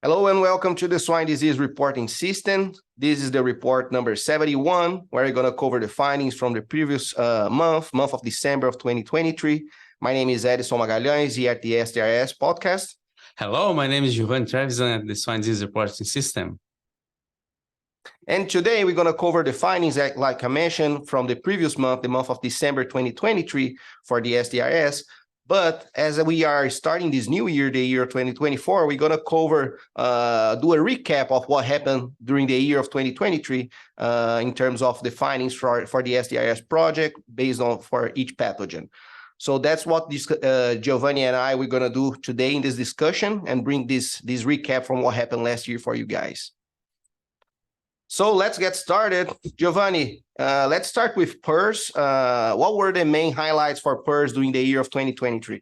Hello and welcome to the Swine Disease Reporting System. This is the report number 71, where we're going to cover the findings from the previous month of December of 2023. My name is Edson Magalhães, here at the SDRS podcast. Hello, my name is Giovanni Trevisan at the Swine Disease Reporting System. And today we're going to cover the findings, like I mentioned, from the previous month, the month of December 2023 for the SDRS. But as we are starting this new year, the year 2024, we're going to cover, do a recap of what happened during the year of 2023 in terms of the findings for the SDRS project based on for each pathogen. So that's what this Giovanni and I, we're going to do today in this discussion and bring this recap from what happened last year for you guys. So let's get started. Giovanni, let's start with PRRS. What were the main highlights for PRRS during the year of 2023?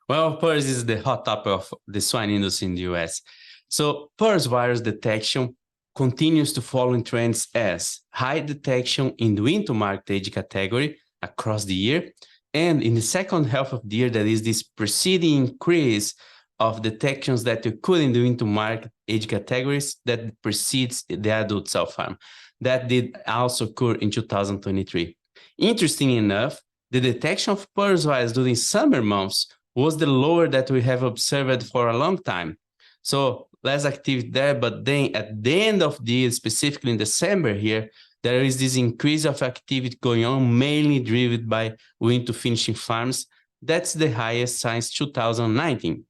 Well, PRRS is the hot topic of the swine industry in the US. So PRRS virus detection continues to follow in trends as high detection in the win-to-market age category across the year, and in the second half of the year, there is this preceding increase of detections that occur in the win-to-market age categories that precedes the adult self-harm. That did also occur in 2023. Interesting enough, the detection of PRRS virus during summer months was the lower that we have observed for a long time. So less activity there, but then at the end of the year, specifically in December here, there is this increase of activity going on, mainly driven by win-to-finishing farms. That's the highest since 2019.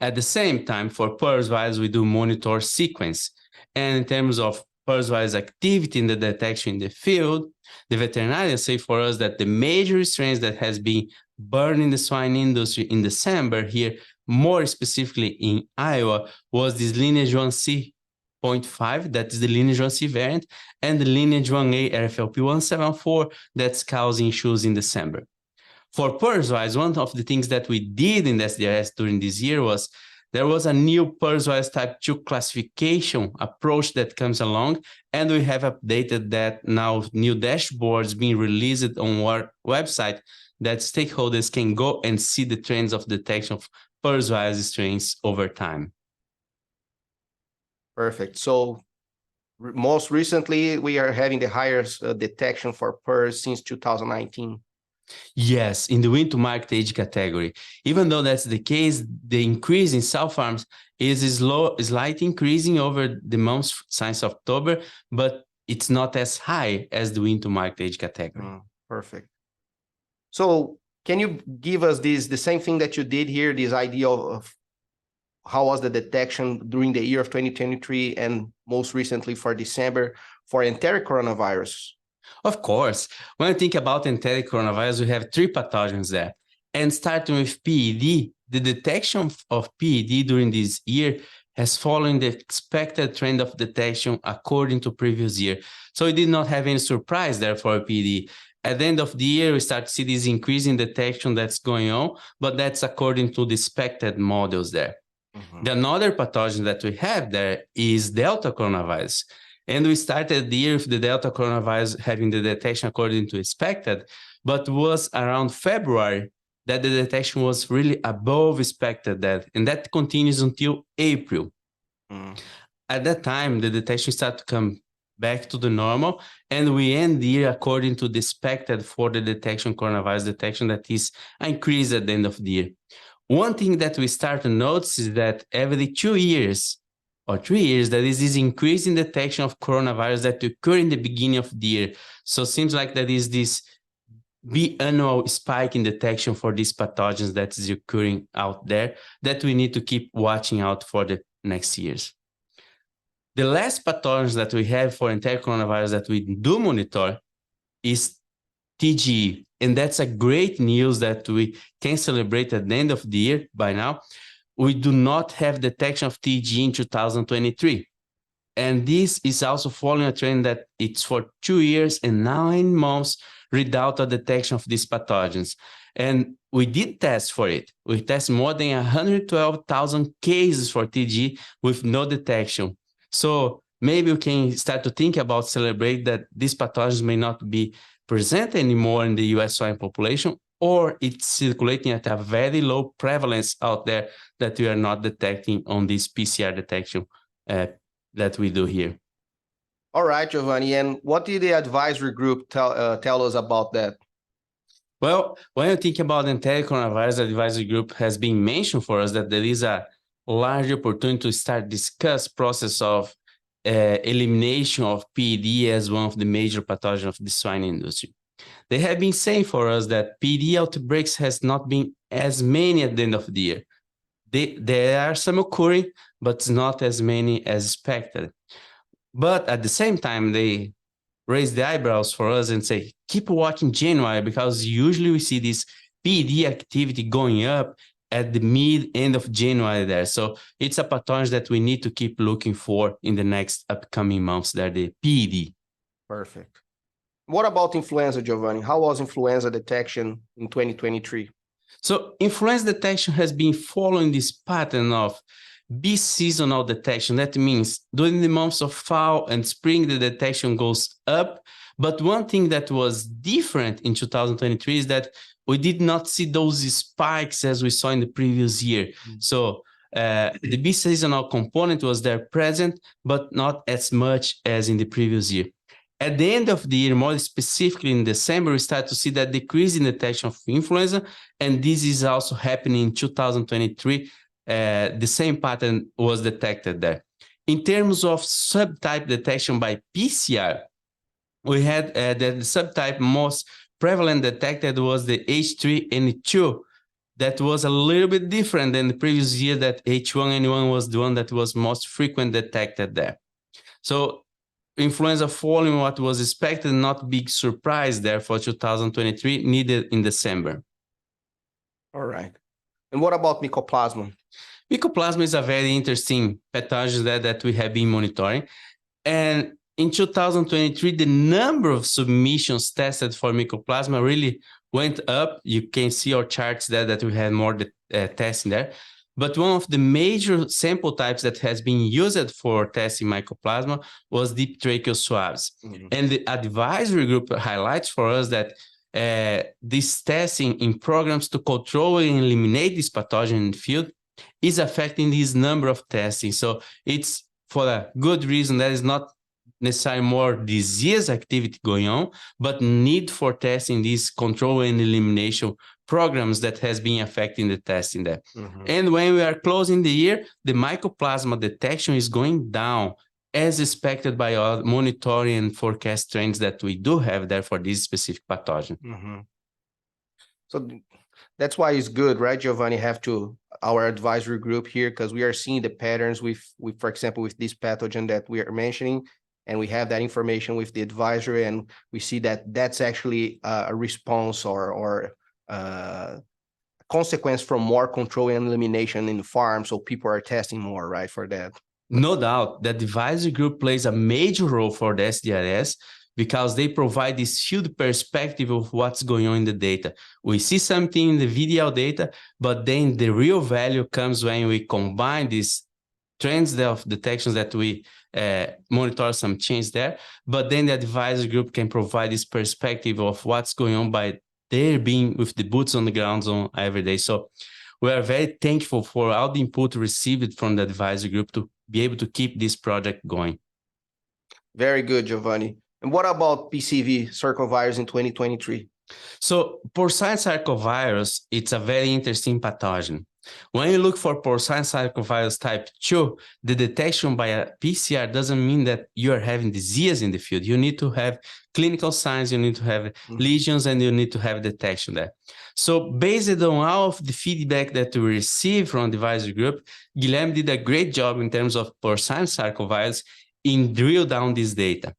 At the same time, for PRRS virus, we do monitor sequence. And in terms of PRRS virus activity in the detection in the field, the veterinarians say for us that the major strains that has been burned in the swine industry in December here, more specifically in Iowa, was this lineage 1C.5, that is the lineage 1C variant, and the lineage 1A RFLP 174 that's causing issues in December. For PRRS virus, one of the things that we did in the SDRS during this year was there was a new PRRS virus type 2 classification approach that comes along, and we have updated that now, new dashboards being released on our website that stakeholders can go and see the trends of detection of PRRS virus strains over time. Perfect. So most recently, we are having the highest detection for PRRS since 2019. Yes, in the win-to-market age category. Even though that's the case, the increase in self-harms is slight increasing over the months since October, but it's not as high as the win-to-market age category. Perfect. So can you give us the same thing that you did here, this idea of how was the detection during the year of 2023 and most recently for December for enteric coronavirus? Of course, when I think about enteric coronavirus, we have three pathogens there. And starting with PED, the detection of PED during this year has followed the expected trend of detection according to previous year. So we did not have any surprise there for PED. At the end of the year, we start to see this increase in detection that's going on, but that's according to the expected models there. The another pathogen that we have there is Delta coronavirus. And we started the year with the Delta coronavirus having the detection according to expected, but was around February that the detection was really above expected, and that continues until April. At that time, the detection started to come back to the normal, and we end the year according to the expected for the detection, coronavirus detection, that is increased at the end of the year. One thing that we start to notice is that every 2 years, or 3 years, there is this increase in detection of coronavirus that occur in the beginning of the year. So it seems like there is this biannual spike in detection for these pathogens that is occurring out there that we need to keep watching out for the next years. The last pathogens that we have for enteric coronavirus that we do monitor is TGE. And that's a great news that we can celebrate at the end of the year by now. We do not have detection of TG in 2023. And this is also following a trend that it's for 2 years and 9 months without a detection of these pathogens. And we did test for it. We tested more than 112,000 cases for TG with no detection. So maybe we can start to think about celebrate that these pathogens may not be present anymore in the US swine population, or it's circulating at a very low prevalence out there that we are not detecting on this PCR detection that we do here. All right, Giovanni. And what did the advisory group tell us about that? Well, when you think about enteric coronavirus, the advisory group has been mentioned for us that there is a large opportunity to start discuss process of elimination of PED as one of the major pathogens of the swine industry. They have been saying for us that PED outbreaks has not been as many at the end of the year. There are some occurring, but not as many as expected. But at the same time, they raise the eyebrows for us and say, keep watching January, because usually we see this PED activity going up at the end of January there. So it's a pathogen that we need to keep looking for in the next upcoming months there, the PED. Perfect. What about influenza, Giovanni? How was influenza detection in 2023? So influenza detection has been following this pattern of biseasonal detection. That means during the months of fall and spring, the detection goes up. But one thing that was different in 2023 is that we did not see those spikes as we saw in the previous year. So the biseasonal component was there present, but not as much as in the previous year. At the end of the year, more specifically in December, we start to see that decrease in detection of influenza, and this is also happening in 2023. The same pattern was detected there. In terms of subtype detection by PCR, we had the subtype most prevalent detected was the H3N2. That was a little bit different than the previous year, that H1N1 was the one that was most frequent detected there. So influenza following what was expected, not big surprise there for 2023, needed in December. All right. And what about Mycoplasma? Mycoplasma is a very interesting pathogen that we have been monitoring. And in 2023, the number of submissions tested for Mycoplasma really went up. You can see our charts there that we had more testing there. But one of the major sample types that has been used for testing Mycoplasma was deep tracheal swabs. And the advisory group highlights for us that this testing in programs to control and eliminate this pathogen in the field is affecting this number of testing. So it's for a good reason. There is not necessarily more disease activity going on, but need for testing these control and elimination programs that has been affecting the testing there. And when we are closing the year, the Mycoplasma detection is going down as expected by our monitoring and forecast trends that we do have there for this specific pathogen. So that's why it's good, right, Giovanni, have our advisory group here, because we are seeing the patterns with, for example, with this pathogen that we are mentioning, and we have that information with the advisory, and we see that that's actually a response or consequence from more control and elimination in the farm. So people are testing more, right, for that. No doubt, the advisory group plays a major role for the SDRS because they provide this field perspective of what's going on in the data. We see something in the VDL data, but then the real value comes when we combine these trends of detections that we monitor some change there, but then the advisory group can provide this perspective of what's going on by their being with the boots on the ground on every day. So we are very thankful for all the input received from the advisory group to be able to keep this project going. Very good, Giovanni. And what about PCV, circovirus, in 2023? So porcine circovirus, it's a very interesting pathogen. When you look for porcine circovirus type 2, the detection by a PCR doesn't mean that you are having disease in the field. You need to have clinical signs, you need to have lesions, and you need to have detection there. So based on all of the feedback that we received from the advisory group, Guilherme did a great job in terms of porcine circovirus in drill down this data.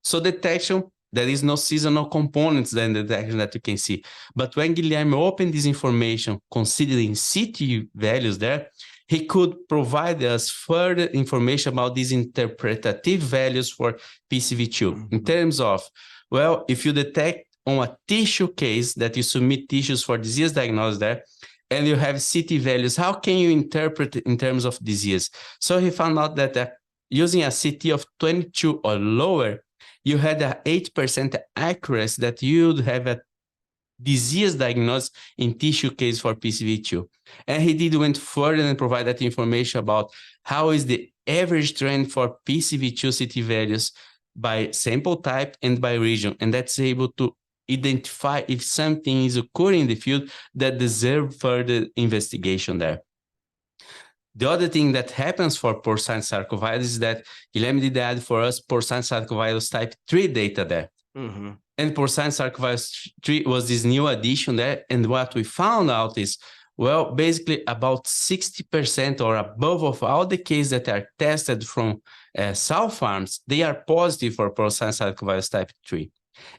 So detection, there is no seasonal components in the detection that you can see. But when Guilherme opened this information, considering CT values there, he could provide us further information about these interpretative values for PCV2 in terms of, well, if you detect on a tissue case that you submit tissues for disease diagnosis there, and you have CT values, how can you interpret it in terms of disease? So he found out that using a CT of 22 or lower, you had an 8% accuracy that you would have a disease diagnosis in tissue case for PCV2. And he went further and provide that information about how is the average trend for PCV2 CT values by sample type and by region. And that's able to identify if something is occurring in the field that deserve further investigation there. The other thing that happens for porcine sarcovirus is that Guilherme did add for us porcine sarcovirus type 3 data there. Mm-hmm. And porcine sarcovirus 3 was this new addition there. And what we found out is, well, basically about 60% or above of all the cases that are tested from sow farms, they are positive for porcine sarcovirus type 3.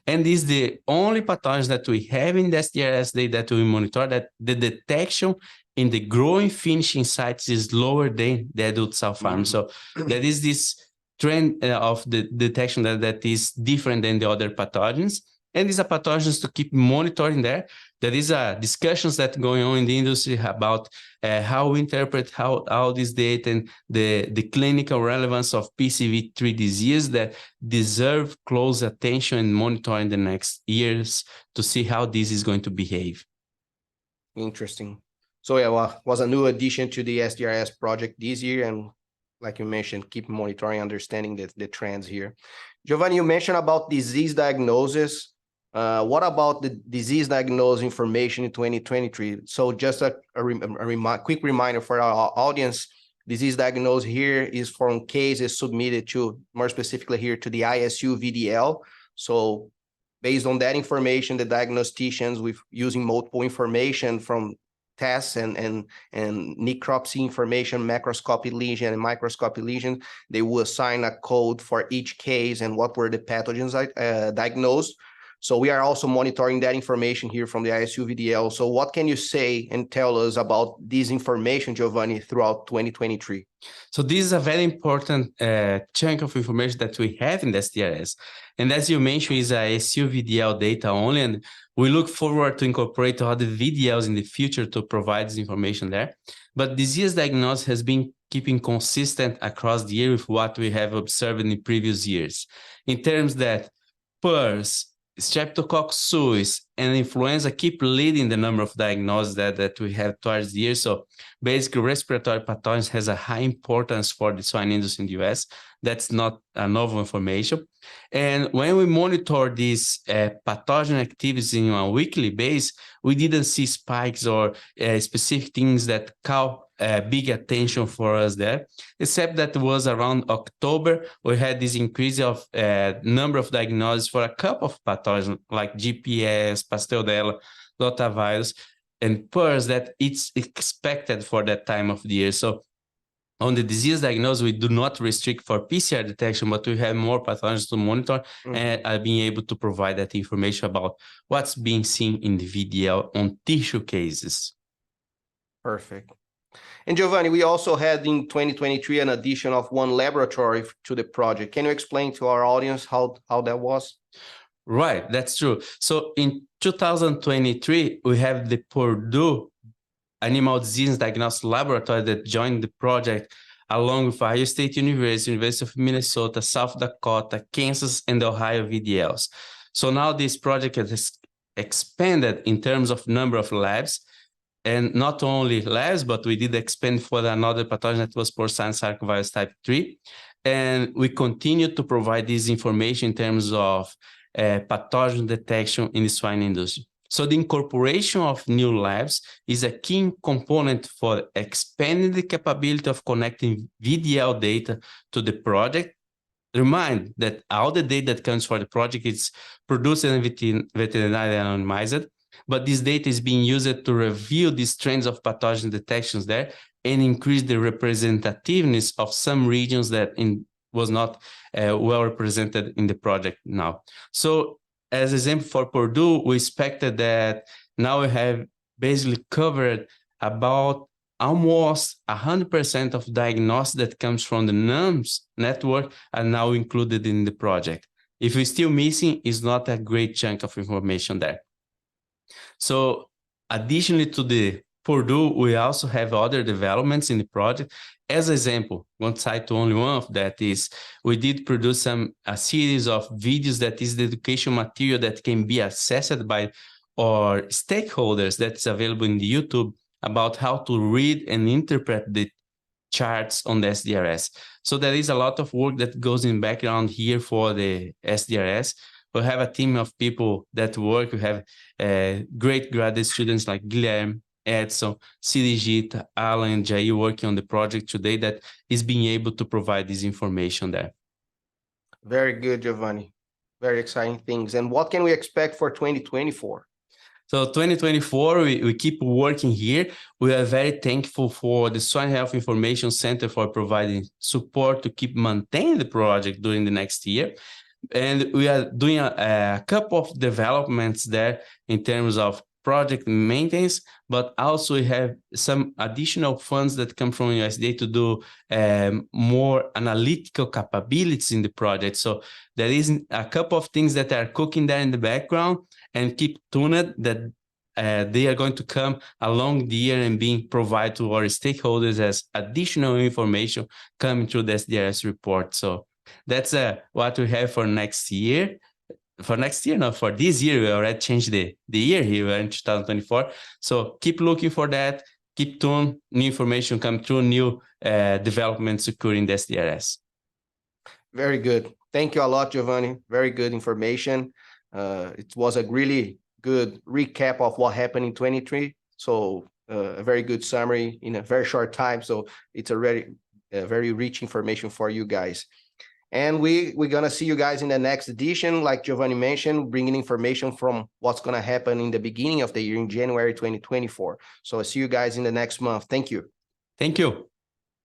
And this is the only pathogen that we have in the SDRS data that we monitor, that the detection in the growing finishing sites is lower than the adult sow farm. So that is this trend of the detection that is different than the other pathogens. And these are pathogens to keep monitoring there. There is discussions that going on in the industry about how we interpret how this data and the clinical relevance of PCV3 disease that deserve close attention and monitoring in the next years to see how this is going to behave. Interesting. So yeah, well, was a new addition to the SDRS project this year, and like you mentioned, keep monitoring, understanding the trends here. Giovanni, you mentioned about disease diagnosis. What about the disease diagnosis information in 2023? So just a quick reminder for our audience, disease diagnosis here is from cases submitted to, more specifically here, to the ISU VDL. So based on that information, the diagnosticians with using multiple information from tests and necropsy information, macroscopic lesion and microscopic lesion, they will assign a code for each case and what were the pathogens diagnosed. So we are also monitoring that information here from the ISU VDL. So what can you say and tell us about this information, Giovanni, throughout 2023? So this is a very important chunk of information that we have in the SDRS. And as you mentioned, is a ISU VDL data only, and we look forward to incorporate other VDLs in the future to provide this information there. But disease diagnosis has been keeping consistent across the year with what we have observed in the previous years. In terms that PRRS, Streptococcus suis, and influenza keep leading the number of diagnoses that we have towards the year. So basically, respiratory pathogens has a high importance for the swine industry in the US. That's not a novel information. And when we monitor these pathogen activities in a weekly basis, we didn't see spikes or specific things that call big attention for us there, except that it was around October, we had this increase of number of diagnoses for a couple of pathogens like GPS, Pasteurella, rotavirus, and PRRS that it's expected for that time of the year. So on the disease diagnosis, we do not restrict for PCR detection, but we have more pathogens to monitor and being able to provide that information about what's being seen in the VDL on tissue cases. Perfect. And Giovanni, we also had in 2023 an addition of one laboratory to the project. Can you explain to our audience how that was? Right, that's true. So in 2023, we have the Purdue Animal Disease Diagnostic Laboratory that joined the project along with Ohio State University, University of Minnesota, South Dakota, Kansas, and Ohio VDLs. So now this project has expanded in terms of number of labs, and not only labs, but we did expand for another pathogen that was porcine sarcovirus type 3. And we continue to provide this information in terms of pathogen detection in the swine industry. So the incorporation of new labs is a key component for expanding the capability of connecting VDL data to the project. Remind that all the data that comes for the project is produced and veterinary anonymized, but this data is being used to reveal these trends of pathogen detections there and increase the representativeness of some regions that was not well represented in the project now. So as example for Purdue, we expected that now we have basically covered about almost 100% of diagnosis that comes from the NUMS network are now included in the project. If we're still missing, it's not a great chunk of information there. So additionally to the Purdue, we also have other developments in the project. As an example, one side to only one of that is we did produce a series of videos that is the education material that can be accessed by or stakeholders that's available in the YouTube about how to read and interpret the charts on the SDRS. So there is a lot of work that goes in background here for the SDRS. We have a team of people that work. We have great graduate students like Guilherme, Edson, Sirijit, Alan, and Jay working on the project today that is being able to provide this information there. Very good, Giovanni. Very exciting things. And what can we expect for 2024? So 2024, we keep working here. We are very thankful for the Swine Health Information Center for providing support to keep maintaining the project during the next year. And we are doing a couple of developments there in terms of project maintenance, but also we have some additional funds that come from USDA to do more analytical capabilities in the project. So there is a couple of things that are cooking there in the background, and keep tuned that they are going to come along the year and being provided to our stakeholders as additional information coming through the SDRS report. So that's what we have for next year. For next year, no, for this year, we already changed the year here. We're in 2024. So keep looking for that. Keep tuned. New information come through, new developments occurring in the SDRS. Very good. Thank you a lot, Giovanni. Very good information. It was a really good recap of what happened in 23. So a very good summary in a very short time. So it's already very rich information for you guys. And we're going to see you guys in the next edition, like Giovanni mentioned, bringing information from what's going to happen in the beginning of the year in January 2024. So I'll see you guys in the next month. Thank you. Thank you.